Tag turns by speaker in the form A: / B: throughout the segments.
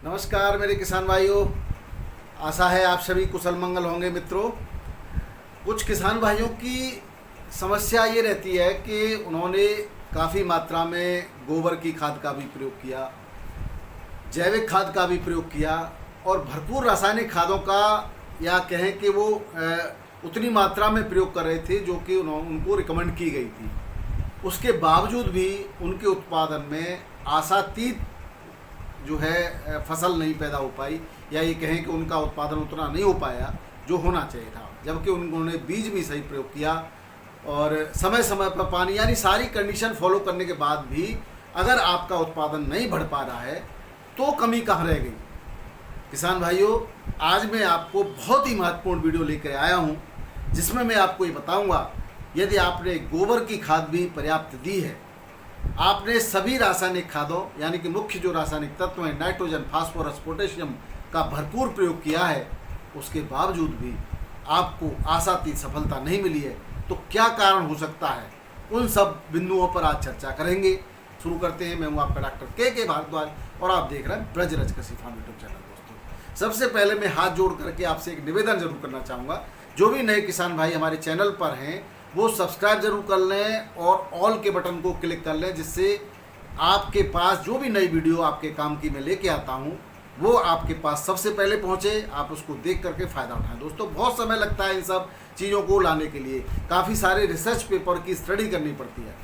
A: नमस्कार मेरे किसान भाइयों, आशा है आप सभी कुशल मंगल होंगे। मित्रों, कुछ किसान भाइयों की समस्या ये रहती है कि उन्होंने काफ़ी मात्रा में गोबर की खाद का भी प्रयोग किया, जैविक खाद का भी प्रयोग किया और भरपूर रासायनिक खादों का या कहें कि वो उतनी मात्रा में प्रयोग कर रहे थे जो कि उनको रिकमेंड की गई थी। उसके बावजूद भी उनके उत्पादन में आशातीत जो है फसल नहीं पैदा हो पाई, या ये कहें कि उनका उत्पादन उतना नहीं हो पाया जो होना चाहिए था। जबकि उन्होंने बीज भी सही प्रयोग किया और समय समय पर पानी, यानी सारी कंडीशन फॉलो करने के बाद भी अगर आपका उत्पादन नहीं बढ़ पा रहा है तो कमी कहाँ रह गई। किसान भाइयों, आज मैं आपको बहुत ही महत्वपूर्ण वीडियो लेकर आया हूँ जिसमें मैं आपको ये बताऊँगा, यदि आपने गोबर की खाद भी पर्याप्त दी है, आपने सभी रासायनिक खादों यानी कि मुख्य जो रासायनिक तत्व हैं नाइट्रोजन, फास्फोरस, पोटेशियम का भरपूर प्रयोग किया है, उसके बावजूद भी आपको आशातीत सफलता नहीं मिली है, तो क्या कारण हो सकता है, उन सब बिंदुओं पर आज चर्चा करेंगे। शुरू करते हैं। मैं हूँ आपका डॉक्टर के भारद्वाज और आप देख रहे हैं ब्रजरज कृषि फार्म यूट्यूब चैनल। दोस्तों, सबसे पहले मैं हाथ जोड़ करके आपसे एक निवेदन जरूर करना चाहूँगा, जो भी नए किसान भाई हमारे चैनल पर हैं वो सब्सक्राइब जरूर कर लें और ऑल के बटन को क्लिक कर लें, जिससे आपके पास जो भी नई वीडियो आपके काम की मैं लेके आता हूँ वो आपके पास सबसे पहले पहुँचे, आप उसको देख करके फ़ायदा उठाएं। दोस्तों, बहुत समय लगता है इन सब चीज़ों को लाने के लिए, काफ़ी सारे रिसर्च पेपर की स्टडी करनी पड़ती है।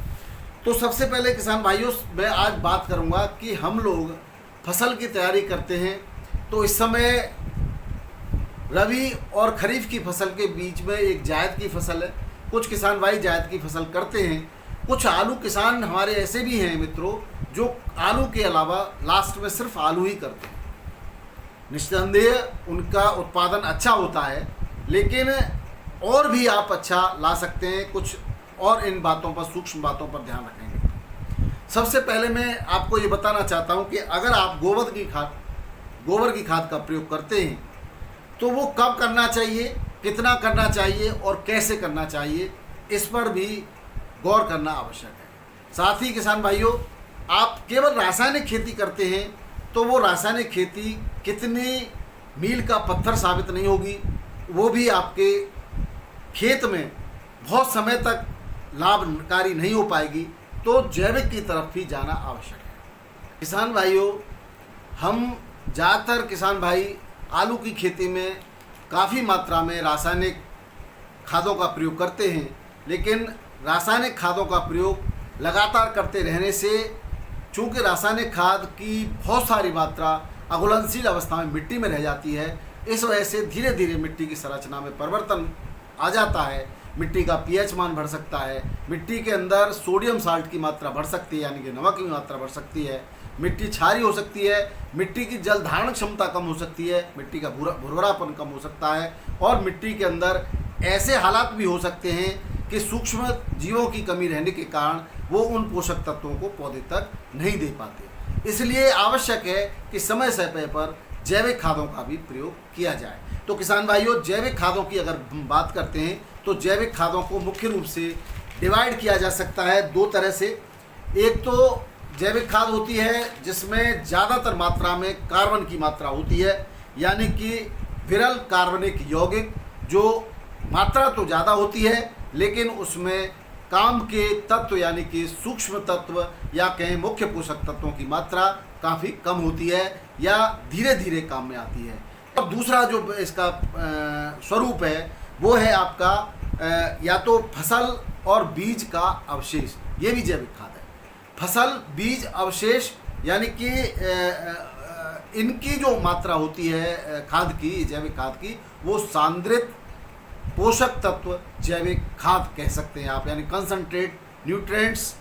A: तो सबसे पहले किसान भाइयों, मैं आज बात करूँगा कि हम लोग फसल की तैयारी करते हैं तो इस समय रबी और खरीफ की फसल के बीच में एक जायद की फसल है। कुछ किसान भाई जायद की फसल करते हैं, कुछ आलू किसान हमारे ऐसे भी हैं मित्रों जो आलू के अलावा लास्ट में सिर्फ आलू ही करते हैं। निस्संदेह उनका उत्पादन अच्छा होता है, लेकिन और भी आप अच्छा ला सकते हैं। कुछ और इन बातों पर, सूक्ष्म बातों पर ध्यान रखेंगे। सबसे पहले मैं आपको ये बताना चाहता हूँ कि अगर आप गोबर की खाद का प्रयोग करते हैं तो वो कब करना चाहिए, कितना करना चाहिए और कैसे करना चाहिए, इस पर भी गौर करना आवश्यक है। साथ ही किसान भाइयों, आप केवल रासायनिक खेती करते हैं तो वो रासायनिक खेती कितनी मील का पत्थर साबित नहीं होगी, वो भी आपके खेत में बहुत समय तक लाभकारी नहीं हो पाएगी। तो जैविक की तरफ भी जाना आवश्यक है। किसान भाइयों, हम ज़्यादातर किसान भाई आलू की खेती में काफ़ी मात्रा में रासायनिक खादों का प्रयोग करते हैं, लेकिन रासायनिक खादों का प्रयोग लगातार करते रहने से, चूँकि रासायनिक खाद की बहुत सारी मात्रा अघुलनशील अवस्था में मिट्टी में रह जाती है, इस वजह से धीरे धीरे मिट्टी की संरचना में परिवर्तन आ जाता है। मिट्टी का पीएच मान बढ़ सकता है, मिट्टी के अंदर सोडियम साल्ट की मात्रा बढ़ सकती है, यानी कि नमक की मात्रा बढ़ सकती है, मिट्टी क्षारीय हो सकती है, मिट्टी की जल धारण क्षमता कम हो सकती है, मिट्टी का भुरभुरापन कम हो सकता है और मिट्टी के अंदर ऐसे हालात भी हो सकते हैं कि सूक्ष्म जीवों की कमी रहने के कारण वो उन पोषक तत्वों को पौधे तक नहीं दे पाते। इसलिए आवश्यक है कि समय समय पर जैविक खादों का भी प्रयोग किया जाए। तो किसान भाइयों, जैविक खादों की अगर बात करते हैं तो जैविक खादों को मुख्य रूप से डिवाइड किया जा सकता है दो तरह से। एक तो जैविक खाद होती है जिसमें ज़्यादातर मात्रा में कार्बन की मात्रा होती है, यानी कि विरल कार्बनिक यौगिक, जो मात्रा तो ज़्यादा होती है लेकिन उसमें काम के तत्व यानी कि सूक्ष्म तत्व या कहें मुख्य पोषक तत्वों की मात्रा काफ़ी कम होती है या धीरे धीरे काम में आती है। और दूसरा जो इसका स्वरूप है वो है आपका या तो फसल और बीज का अवशेष, ये भी जैविक खाद है। फसल, बीज, अवशेष यानी कि इनकी जो मात्रा होती है खाद की, जैविक खाद की, वो सांद्रित पोषक तत्व जैविक खाद कह सकते हैं आप, यानी कंसंट्रेट न्यूट्रिएंट्स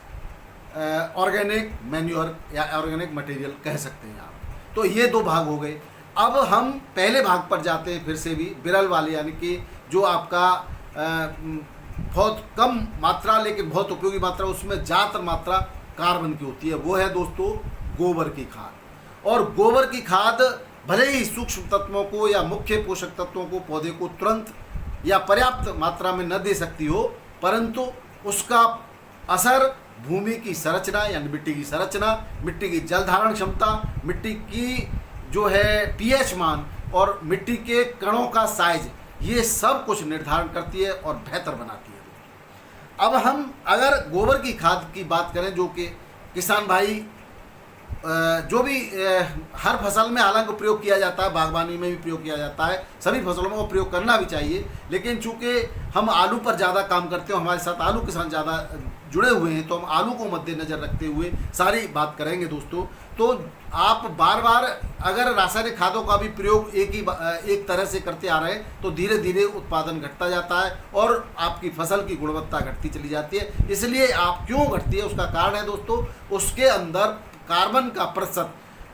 A: ऑर्गेनिक मैन्योर या ऑर्गेनिक मटेरियल कह सकते हैं आप। तो ये दो भाग हो गए। अब हम पहले भाग पर जाते हैं फिर से भी, विरल वाले, यानी कि जो आपका बहुत कम मात्रा लेकिन बहुत उपयोगी मात्रा, उसमें ज़्यादातर मात्रा कार्बन की होती है, वो है दोस्तों गोबर की खाद। और गोबर की खाद भले ही सूक्ष्म तत्वों को या मुख्य पोषक तत्वों को पौधे को तुरंत या पर्याप्त मात्रा में न दे सकती हो, परंतु उसका असर भूमि की संरचना यानी मिट्टी की संरचना, मिट्टी की जल धारण क्षमता, मिट्टी की जो है पीएच मान और मिट्टी के कणों का साइज, ये सब कुछ निर्धारण करती है और बेहतर बनाती है। अब हम अगर गोबर की खाद की बात करें, जो कि किसान भाई जो भी हर फसल में हालांकि प्रयोग किया जाता है, बागवानी में भी प्रयोग किया जाता है, सभी फसलों में वो प्रयोग करना भी चाहिए, लेकिन चूंकि हम आलू पर ज़्यादा काम करते हैं, हमारे साथ आलू किसान ज़्यादा जुड़े हुए हैं, तो हम आलू को मद्देनज़र रखते हुए सारी बात करेंगे दोस्तों। तो आप बार बार अगर रासायनिक खादों का भी प्रयोग एक तरह से करते आ रहे हैं तो धीरे धीरे उत्पादन घटता जाता है और आपकी फसल की गुणवत्ता घटती चली जाती है। इसलिए आप क्यों घटती है, उसका कारण है दोस्तों, उसके अंदर कार्बन का प्रतिशत,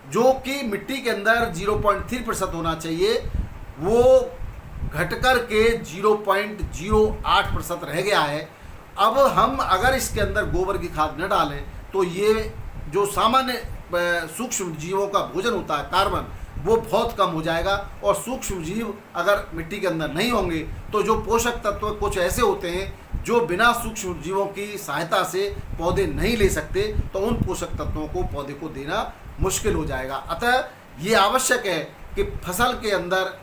A: जो कि मिट्टी के अंदर 0.3% होना चाहिए, वो घटकर के 0.08% रह गया है। अब हम अगर इसके अंदर गोबर की खाद न डालें तो ये जो सामान्य सूक्ष्म जीवों का भोजन होता है कार्बन, वो बहुत कम हो जाएगा। और सूक्ष्म जीव अगर मिट्टी के अंदर नहीं होंगे तो जो पोषक तत्व कुछ ऐसे होते हैं जो बिना सूक्ष्म जीवों की सहायता से पौधे नहीं ले सकते, तो उन पोषक तत्वों को पौधे को देना मुश्किल हो जाएगा। अतः ये आवश्यक है कि फसल के अंदर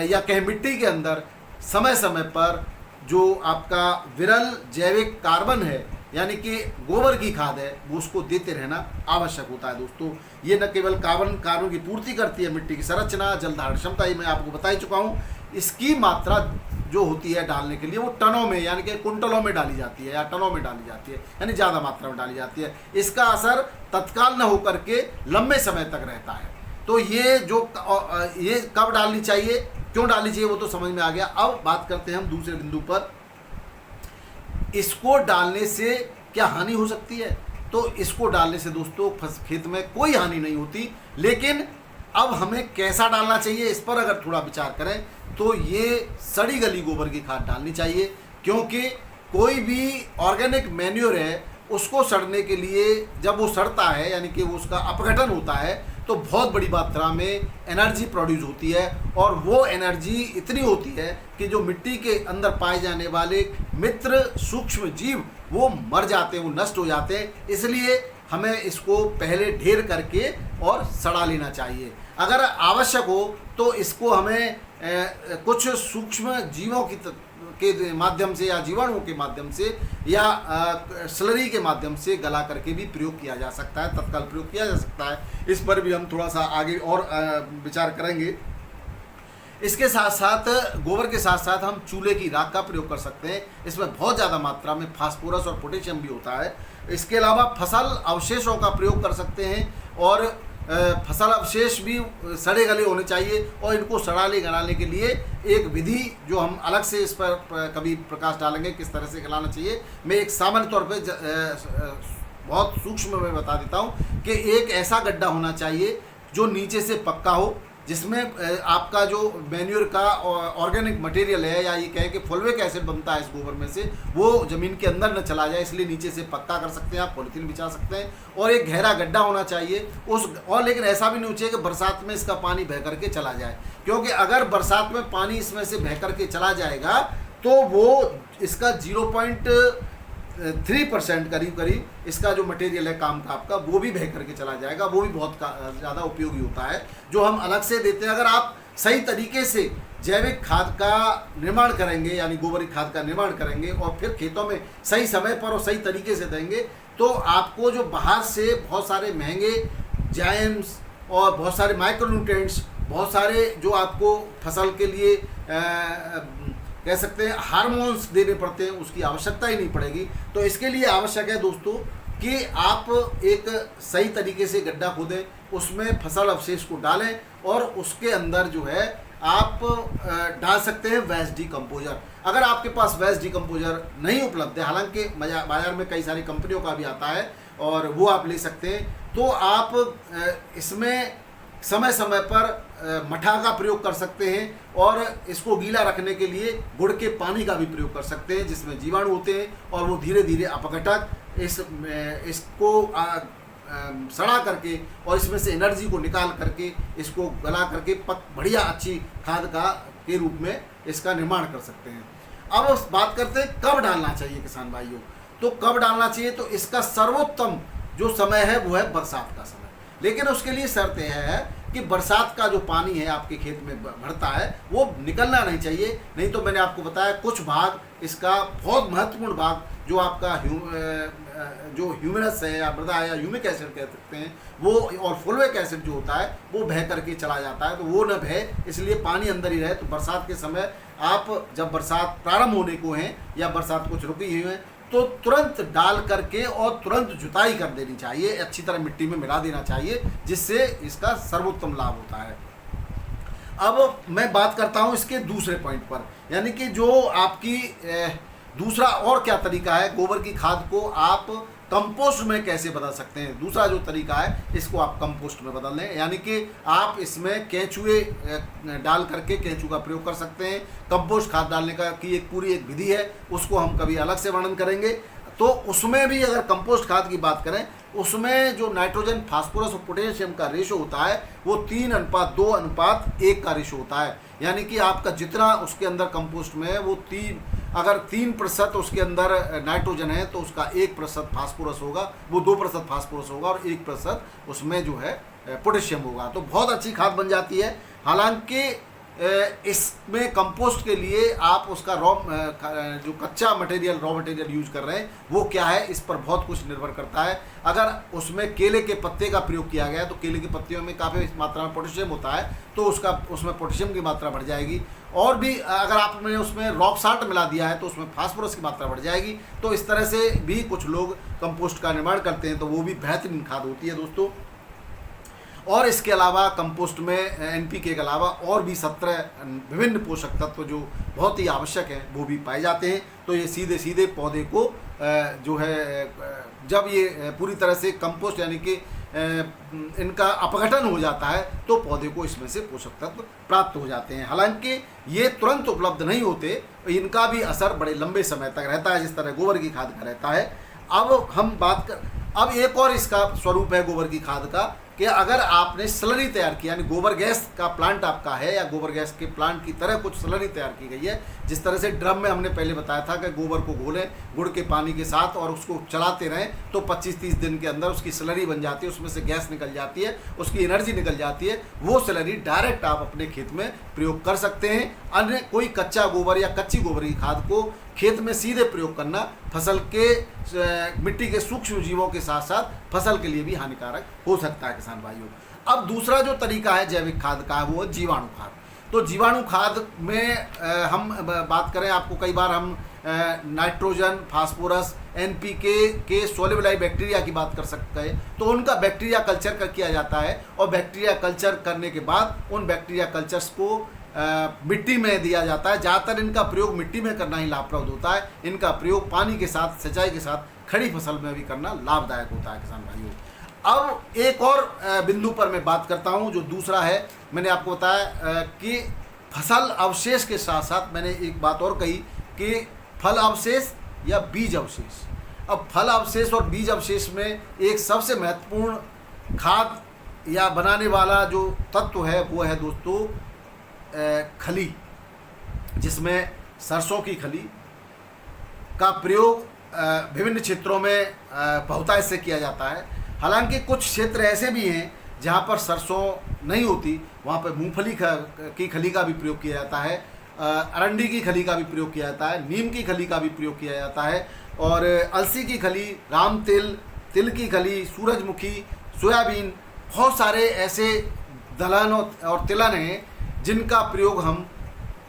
A: या कहीं मिट्टी के अंदर समय समय पर जो आपका विरल जैविक कार्बन है, यानी कि गोबर की खाद है, वो उसको देते रहना आवश्यक होता है दोस्तों। ये न केवल कार्बन की पूर्ति करती है, मिट्टी की संरचना, जल धारण क्षमता, ये मैं आपको बता ही चुका हूँ। इसकी मात्रा जो होती है डालने के लिए वो टनों में यानी कि कुंटलों में डाली जाती है या टनों में डाली जाती है, यानी ज़्यादा मात्रा में डाली जाती है। इसका असर तत्काल न होकर के लंबे समय तक रहता है। तो ये कब डालनी चाहिए, क्यों डालनी चाहिए, वो तो समझ में आ गया। अब बात करते हैं हम दूसरे बिंदु पर, इसको डालने से क्या हानि हो सकती है। तो इसको डालने से दोस्तों खेत में कोई हानि नहीं होती, लेकिन अब हमें कैसा डालना चाहिए इस पर अगर थोड़ा विचार करें तो ये सड़ी गली गोबर की खाद डालनी चाहिए, क्योंकि कोई भी ऑर्गेनिक मैन्योर है उसको सड़ने के लिए जब वो सड़ता है यानी कि वो उसका अपघटन होता है तो बहुत बड़ी मात्रा में एनर्जी प्रोड्यूस होती है, और वो एनर्जी इतनी होती है कि जो मिट्टी के अंदर पाए जाने वाले मित्र सूक्ष्म जीव वो मर जाते हैं, वो नष्ट हो जाते हैं। इसलिए हमें इसको पहले ढेर करके और सड़ा लेना चाहिए। अगर आवश्यक हो तो इसको हमें कुछ सूक्ष्म जीवों के माध्यम से या जीवाणुओं के माध्यम से या स्लरी के माध्यम से गला करके भी प्रयोग किया जा सकता है, तत्काल प्रयोग किया जा सकता है। इस पर भी हम थोड़ा सा आगे और विचार करेंगे। इसके साथ साथ गोबर के साथ साथ हम चूल्हे की राख का प्रयोग कर सकते हैं। इसमें बहुत ज़्यादा मात्रा में फास्फोरस और पोटेशियम भी होता है। इसके अलावा फसल अवशेषों का प्रयोग कर सकते हैं, और फसल अवशेष भी सड़े गले होने चाहिए, और इनको सड़ाले गलाने के लिए एक विधि जो हम अलग से इस पर कभी प्रकाश डालेंगे किस तरह से गलाना चाहिए। मैं एक सामान्य तौर पे बहुत सूक्ष्म में बता देता हूँ कि एक ऐसा गड्ढा होना चाहिए जो नीचे से पक्का हो, जिसमें आपका जो मैन्योर का ऑर्गेनिक मटेरियल है या ये कहें कि फॉल्विक एसिड बनता है इस गोबर में से, वो ज़मीन के अंदर न चला जाए, इसलिए नीचे से पक्का कर सकते हैं आप, पॉलीथीन बिछा सकते हैं। और एक गहरा गड्ढा होना चाहिए लेकिन ऐसा भी नहीं होना चाहिए कि बरसात में इसका पानी बह करके चला जाए, क्योंकि अगर बरसात में पानी इसमें से बह करके चला जाएगा तो वो इसका 0.3% करीब इसका जो मटेरियल है काम का आपका, वो भी बह करके चला जाएगा। वो भी बहुत ज़्यादा उपयोगी होता है जो हम अलग से देते हैं। अगर आप सही तरीके से जैविक खाद का निर्माण करेंगे, यानी गोबर की खाद का निर्माण करेंगे और फिर खेतों में सही समय पर और सही तरीके से देंगे, तो आपको जो बाहर से बहुत सारे महंगे जाइम्स और बहुत सारे माइक्रोन्यूट्रिएंट्स, बहुत सारे जो आपको फसल के लिए कह सकते हैं हार्मोन्स देने पड़ते हैं, उसकी आवश्यकता ही नहीं पड़ेगी। तो इसके लिए आवश्यक है दोस्तों कि आप एक सही तरीके से गड्ढा खोदें, उसमें फसल अवशेष को डालें और उसके अंदर जो है आप डाल सकते हैं वेस्ट डीकम्पोजर। अगर आपके पास वेस्ट डीकम्पोजर नहीं उपलब्ध है, हालांकि बाजार में कई सारी कंपनियों का भी आता है और वो आप ले सकते हैं, तो आप इसमें समय समय पर मठा का प्रयोग कर सकते हैं, और इसको गीला रखने के लिए गुड़ के पानी का भी प्रयोग कर सकते हैं, जिसमें जीवाणु होते हैं और वो धीरे धीरे अपघटक इसको सड़ा करके और इसमें से एनर्जी को निकाल करके इसको गला करके बढ़िया अच्छी खाद के रूप में इसका निर्माण कर सकते हैं। अब बात करते हैं कब डालना चाहिए किसान भाइयों। तो कब डालना चाहिए, तो इसका सर्वोत्तम जो समय है वो है बरसात का समय, लेकिन उसके लिए शर्त यह है कि बरसात का जो पानी है आपके खेत में भरता है वो निकलना नहीं चाहिए। नहीं तो मैंने आपको बताया कुछ भाग, इसका बहुत महत्वपूर्ण भाग जो आपका जो ह्यूमरस है या मृदा है या ह्यूमिक एसिड कह सकते हैं वो, और फुलविक एसिड जो होता है वो बह करके चला जाता है। तो वो न बहे, इसलिए पानी अंदर ही रहे। तो बरसात के समय आप जब बरसात प्रारंभ होने को है या बरसात कुछ रुकी हुई है तो तुरंत डाल करके और तुरंत जुताई कर देनी चाहिए, अच्छी तरह मिट्टी में मिला देना चाहिए, जिससे इसका सर्वोत्तम लाभ होता है। अब मैं बात करता हूं इसके दूसरे पॉइंट पर, यानी कि जो आपकी दूसरा और क्या तरीका है गोबर की खाद को आप कंपोस्ट में कैसे बदल सकते हैं। दूसरा जो तरीका है इसको आप कंपोस्ट में बदल लें, यानी कि आप इसमें केंचुए डाल करके केंचू का प्रयोग कर सकते हैं। कंपोस्ट खाद डालने का की एक पूरी एक विधि है, उसको हम कभी अलग से वर्णन करेंगे। तो उसमें भी अगर कंपोस्ट खाद की बात करें, उसमें जो नाइट्रोजन, फास्फोरस और पोटेशियम का रेशो होता है वो 3:2:1 का रेशो होता है। यानी कि आपका जितना उसके अंदर कंपोस्ट में है वो अगर 3% उसके अंदर नाइट्रोजन है तो उसका 1% फास्फोरस होगा, वो 2% फास्फोरस होगा और 1% उसमें जो है पोटेशियम होगा। तो बहुत अच्छी खाद बन जाती है। हालांकि इसमें कंपोस्ट के लिए आप उसका जो कच्चा मटेरियल, रॉ मटेरियल यूज कर रहे हैं वो क्या है, इस पर बहुत कुछ निर्भर करता है। अगर उसमें केले के पत्ते का प्रयोग किया गया तो केले के पत्तियों में काफ़ी मात्रा में पोटेशियम होता है, तो उसमें पोटेशियम की मात्रा बढ़ जाएगी। और भी अगर आपने उसमें रॉक साल्ट मिला दिया है तो उसमें फास्फोरस की मात्रा बढ़ जाएगी। तो इस तरह से भी कुछ लोग कंपोस्ट का निर्माण करते हैं, तो वो भी बेहतरीन खाद होती है दोस्तों। और इसके अलावा कंपोस्ट में एनपीके के अलावा और भी 17 विभिन्न पोषक तत्व जो बहुत ही आवश्यक हैं वो भी पाए जाते हैं। तो ये सीधे सीधे पौधे को जो है जब ये पूरी तरह से कंपोस्ट यानी कि इनका अपघटन हो जाता है तो पौधे को इसमें से पोषक तत्व प्राप्त हो जाते हैं। हालांकि ये तुरंत उपलब्ध नहीं होते, इनका भी असर बड़े लंबे समय तक रहता है, जिस तरह गोबर की खाद का रहता है। अब एक और इसका स्वरूप है गोबर की खाद का कि अगर आपने स्लरी तैयार किया, यानी गोबर गैस का प्लांट आपका है या गोबर गैस के प्लांट की तरह कुछ स्लरी तैयार की गई है, जिस तरह से ड्रम में हमने पहले बताया था कि गोबर को घोलें गुड़ के पानी के साथ और उसको चलाते रहें तो 25-30 दिन के अंदर उसकी स्लरी बन जाती है, उसमें से गैस निकल जाती है, उसकी एनर्जी निकल जाती है। वो स्लरी डायरेक्ट आप अपने खेत में प्रयोग कर सकते हैं। अन्य कोई कच्चा गोबर या कच्ची गोबर की खाद को खेत में सीधे प्रयोग करना फसल के मिट्टी के सूक्ष्म जीवों के साथ साथ फसल के लिए भी हानिकारक हो सकता है किसान भाइयों। अब दूसरा जो तरीका है जैविक खाद का वो जीवाणु खाद। तो जीवाणु खाद में हम बात करें, आपको कई बार हम नाइट्रोजन, फास्फोरस, एनपीके के सोल्युबल बैक्टीरिया की बात कर सकते हैं। तो उनका बैक्टीरिया कल्चर किया जाता है और बैक्टीरिया कल्चर करने के बाद उन बैक्टीरिया कल्चर्स को मिट्टी में दिया जाता है। ज़्यादातर इनका प्रयोग मिट्टी में करना ही लाभप्रद होता है। इनका प्रयोग पानी के साथ, सिंचाई के साथ खड़ी फसल में भी करना लाभदायक होता है किसान भाइयों। अब एक और बिंदु पर मैं बात करता हूं जो दूसरा है। मैंने आपको बताया कि फसल अवशेष के साथ साथ मैंने एक बात और कही कि फल अवशेष या बीज अवशेष। अब फल अवशेष और बीज अवशेष में एक सबसे महत्वपूर्ण खाद या बनाने वाला जो तत्व है वो है दोस्तों खली, जिसमें सरसों की खली का प्रयोग विभिन्न क्षेत्रों में बहुतायत से किया जाता है। हालांकि कुछ क्षेत्र ऐसे भी हैं जहां पर सरसों नहीं होती, वहां पर मूंगफली की खली का भी प्रयोग किया जाता है, अरंडी की खली का भी प्रयोग किया जाता है, नीम की खली का भी प्रयोग किया जाता है, और अलसी की खली, राम तिल, तिल की खली, सूरजमुखी, सोयाबीन, बहुत सारे ऐसे दलहन और तिलहन हैं जिनका प्रयोग हम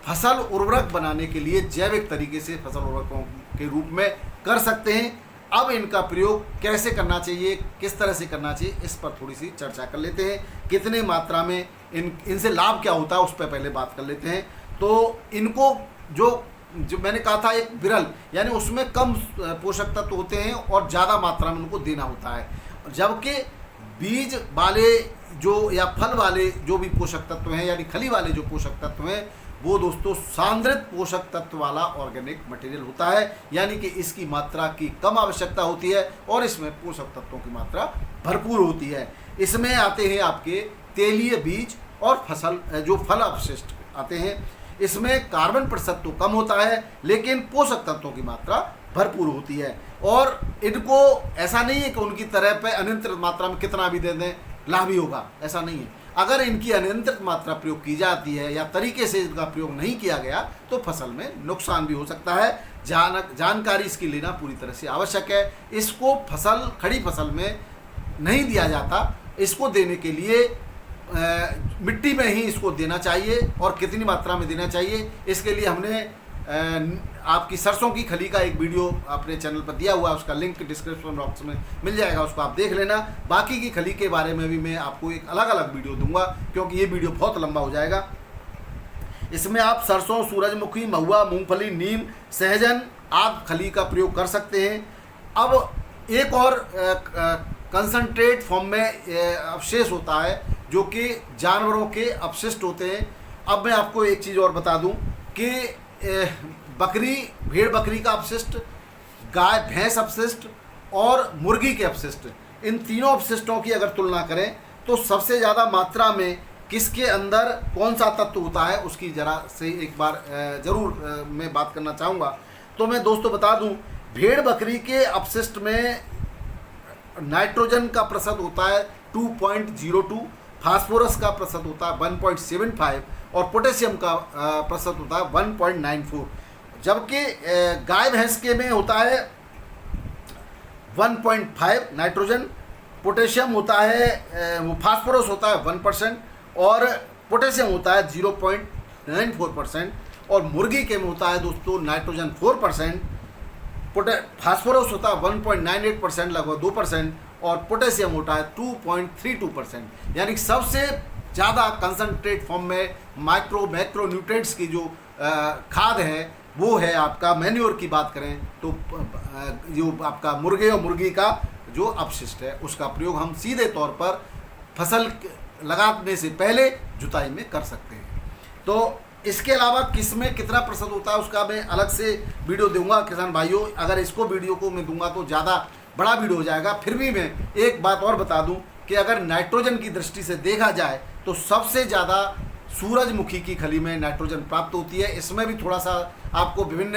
A: फसल उर्वरक बनाने के लिए जैविक तरीके से फसल उर्वरकों के रूप में कर सकते हैं। अब इनका प्रयोग कैसे करना चाहिए, किस तरह से करना चाहिए, इस पर थोड़ी सी चर्चा कर लेते हैं। कितने मात्रा में इनसे लाभ क्या होता है उस पर पहले बात कर लेते हैं। तो इनको जो मैंने कहा था एक विरल, यानी उसमें कम पोषक तत्व होते हैं और ज़्यादा मात्रा में उनको देना होता है, जबकि बीज वाले जो या फल वाले जो भी पोषक तत्व हैं यानी खली वाले जो पोषक तत्व हैं वो दोस्तों सांद्रित पोषक तत्व वाला ऑर्गेनिक मटेरियल होता है, यानी कि इसकी मात्रा की कम आवश्यकता होती है और इसमें पोषक तत्वों की मात्रा भरपूर होती है। इसमें आते हैं आपके तेलीय बीज और जो फल अवशिष्ट आते हैं। इसमें कार्बन प्रतिशत तो कम होता है लेकिन पोषक तत्वों की मात्रा भरपूर होती है, और इनको ऐसा नहीं है कि उनकी तरह पे अनंत मात्रा में कितना भी दे दें लाभ ही होगा, ऐसा नहीं है। अगर इनकी अनियंत्रित मात्रा प्रयोग की जाती है या तरीके से इनका प्रयोग नहीं किया गया तो फसल में नुकसान भी हो सकता है। जानकारी इसकी लेना पूरी तरह से आवश्यक है। इसको खड़ी फसल में नहीं दिया जाता, इसको देने के लिए मिट्टी में ही इसको देना चाहिए और कितनी मात्रा में देना चाहिए इसके लिए हमने आपकी सरसों की खली का एक वीडियो अपने चैनल पर दिया हुआ है, उसका लिंक डिस्क्रिप्शन बॉक्स में मिल जाएगा, उसको आप देख लेना। बाकी की खली के बारे में भी मैं आपको एक अलग अलग वीडियो दूंगा क्योंकि ये वीडियो बहुत लंबा हो जाएगा। इसमें आप सरसों, सूरजमुखी, महुआ, मूंगफली, नीम, सहजन आदि खली का प्रयोग कर सकते हैं। अब एक और कंसंट्रेट फॉर्म में अवशेष होता है जो कि जानवरों के अपशिष्ट होते हैं। अब मैं आपको एक चीज़ और बता दूं कि भेड़ बकरी का अपशिष्ट, गाय भैंस अपशिष्ट और मुर्गी के अपशिष्ट, इन तीनों अपशिष्टों की अगर तुलना करें तो सबसे ज़्यादा मात्रा में किसके अंदर कौन सा तत्व होता है उसकी ज़रा से एक बार ज़रूर मैं बात करना चाहूँगा। तो मैं दोस्तों बता दूं, भेड़ बकरी के अपशिष्ट में नाइट्रोजन का प्रतिशत होता है 2.02, फास्फोरस का प्रतिशत होता है 1.75 और पोटेशियम का प्रतिशत होता है 1.94, जबकि गाय भैंस के में होता है 1.5 नाइट्रोजन, पोटेशियम होता है, फास्फोरस होता है 1% और पोटेशियम होता है 0.94% और मुर्गी के में होता है दोस्तों नाइट्रोजन 4%, फास्फोरस होता है 1.98% लगभग 2% और पोटेशियम होता है 2.32%। यानी सबसे ज़्यादा कंसनट्रेट फॉर्म में मैक्रो न्यूट्रिएंट्स की जो खाद है वो है आपका मैन्योर की बात करें तो जो आपका मुर्गे और मुर्गी का जो अपशिष्ट है उसका प्रयोग हम सीधे तौर पर फसल लगाने से पहले जुताई में कर सकते हैं। तो इसके अलावा किस में कितना प्रतिशत होता है उसका मैं अलग से वीडियो दूंगा किसान भाइयों। अगर इसको वीडियो को मैं दूंगा तो ज़्यादा बड़ा वीडियो हो जाएगा। फिर भी मैं एक बात और बता दूं कि अगर नाइट्रोजन की दृष्टि से देखा जाए तो सबसे ज़्यादा सूरजमुखी की खली में नाइट्रोजन प्राप्त होती है। इसमें भी थोड़ा सा आपको विभिन्न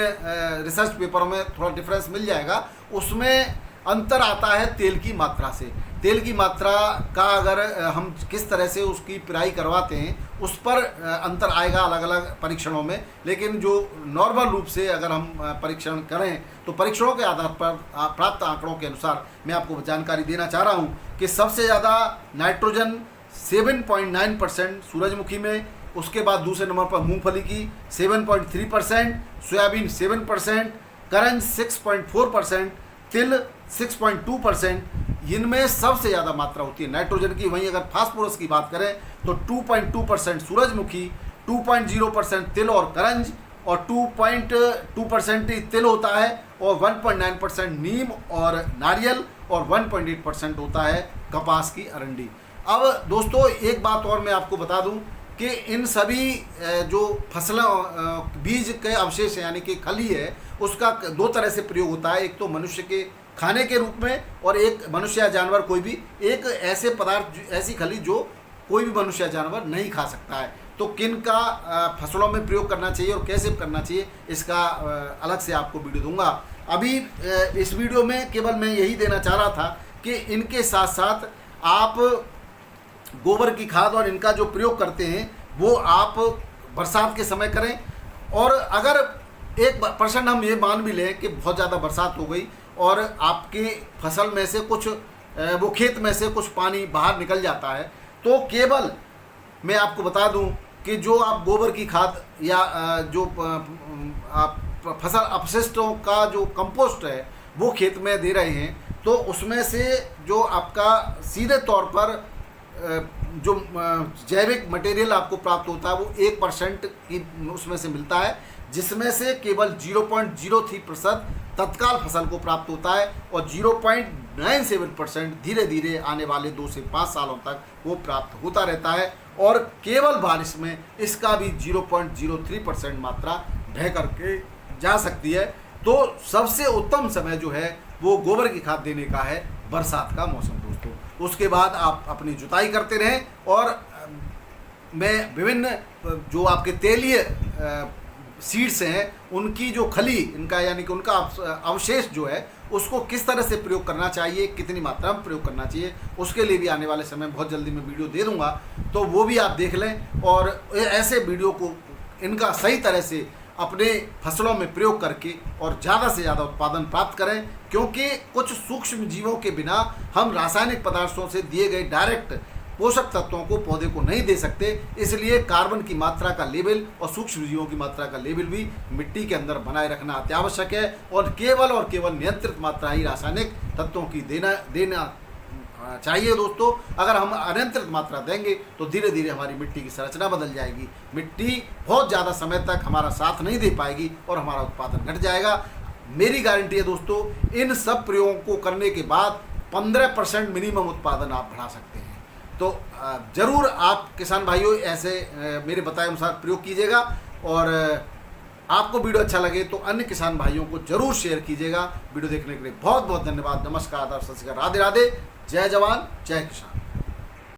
A: रिसर्च पेपरों में थोड़ा डिफरेंस मिल जाएगा। उसमें अंतर आता है तेल की मात्रा से। तेल की मात्रा का अगर हम किस तरह से उसकी पिराई करवाते हैं उस पर अंतर आएगा अलग अलग परीक्षणों में, लेकिन जो नॉर्मल रूप से अगर हम परीक्षण करें तो परीक्षणों के आधार पर प्राप्त आंकड़ों के अनुसार मैं आपको जानकारी देना चाह रहा हूँ कि सबसे ज़्यादा नाइट्रोजन 7.9% सूरजमुखी में, उसके बाद दूसरे नंबर पर मूंगफली की 7.3%, सोयाबीन 7%, करंज 6.4%, तिल 6.2%, इनमें सबसे ज़्यादा मात्रा होती है नाइट्रोजन की। वहीं अगर फास्फोरस की बात करें तो 2.2% सूरजमुखी, 2.0% तिल और करंज और 2.2% तिल होता है और 1.9% नीम और नारियल और 1.8% होता है कपास की अरंडी। अब दोस्तों एक बात और मैं आपको बता दूं कि इन सभी जो फसलों बीज के अवशेष यानी कि खली है उसका दो तरह से प्रयोग होता है। एक तो मनुष्य के खाने के रूप में और एक मनुष्य या जानवर कोई भी एक ऐसे पदार्थ ऐसी खली जो कोई भी मनुष्य या जानवर नहीं खा सकता है। तो किन का फसलों में प्रयोग करना चाहिए और कैसे करना चाहिए इसका अलग से आपको वीडियो दूंगा। अभी इस वीडियो में केवल मैं यही देना चाह रहा था कि इनके साथ साथ आप गोबर की खाद और इनका जो प्रयोग करते हैं वो आप बरसात के समय करें। और अगर 1% हम ये मान भी लें कि बहुत ज़्यादा बरसात हो गई और आपकी फसल में से कुछ वो खेत में से कुछ पानी बाहर निकल जाता है तो केवल मैं आपको बता दूं कि जो आप गोबर की खाद या जो आप फसल अपशिष्टों का जो कंपोस्ट है वो खेत में दे रहे हैं तो उसमें से जो आपका सीधे तौर पर जो जैविक मटेरियल आपको प्राप्त होता है वो 1% की उसमें से मिलता है, जिसमें से केवल 0.03% तत्काल फसल को प्राप्त होता है और 0.97% धीरे धीरे आने वाले 2 से 5 सालों तक वो प्राप्त होता रहता है। और केवल बारिश में इसका भी 0.03% मात्रा बह करके जा सकती है। तो सबसे उत्तम समय जो है वो गोबर की खाद देने का है बरसात का मौसम दोस्तों। उसके बाद आप अपनी जुताई करते रहें और मैं विभिन्न जो आपके तेलीय सीड्स हैं उनकी जो खली इनका यानी कि उनका अवशेष जो है उसको किस तरह से प्रयोग करना चाहिए, कितनी मात्रा में प्रयोग करना चाहिए, उसके लिए भी आने वाले समय बहुत जल्दी मैं वीडियो दे दूंगा, तो वो भी आप देख लें और ऐसे वीडियो को इनका सही तरह से अपने फसलों में प्रयोग करके और ज़्यादा से ज़्यादा उत्पादन प्राप्त करें। क्योंकि कुछ सूक्ष्म जीवों के बिना हम रासायनिक पदार्थों से दिए गए डायरेक्ट पोषक तत्वों को पौधे को नहीं दे सकते, इसलिए कार्बन की मात्रा का लेवल और सूक्ष्म जीवों की मात्रा का लेवल भी मिट्टी के अंदर बनाए रखना अत्यावश्यक है और केवल नियंत्रित मात्रा ही रासायनिक तत्वों की देना चाहिए दोस्तों। अगर हम अनियंत्रित मात्रा देंगे तो धीरे धीरे हमारी मिट्टी की संरचना बदल जाएगी, मिट्टी बहुत ज़्यादा समय तक हमारा साथ नहीं दे पाएगी और हमारा उत्पादन घट जाएगा। मेरी गारंटी है दोस्तों, इन सब प्रयोगों को करने के बाद 15% मिनिमम उत्पादन आप बढ़ा सकते हैं। तो ज़रूर आप किसान भाइयों ऐसे मेरे बताए अनुसार प्रयोग कीजिएगा और आपको वीडियो अच्छा लगे तो अन्य किसान भाइयों को जरूर शेयर कीजिएगा। वीडियो देखने के लिए बहुत बहुत धन्यवाद। नमस्कार, आदाब, सत श्री अकाल, राधे राधे, जय जवान जय किसान।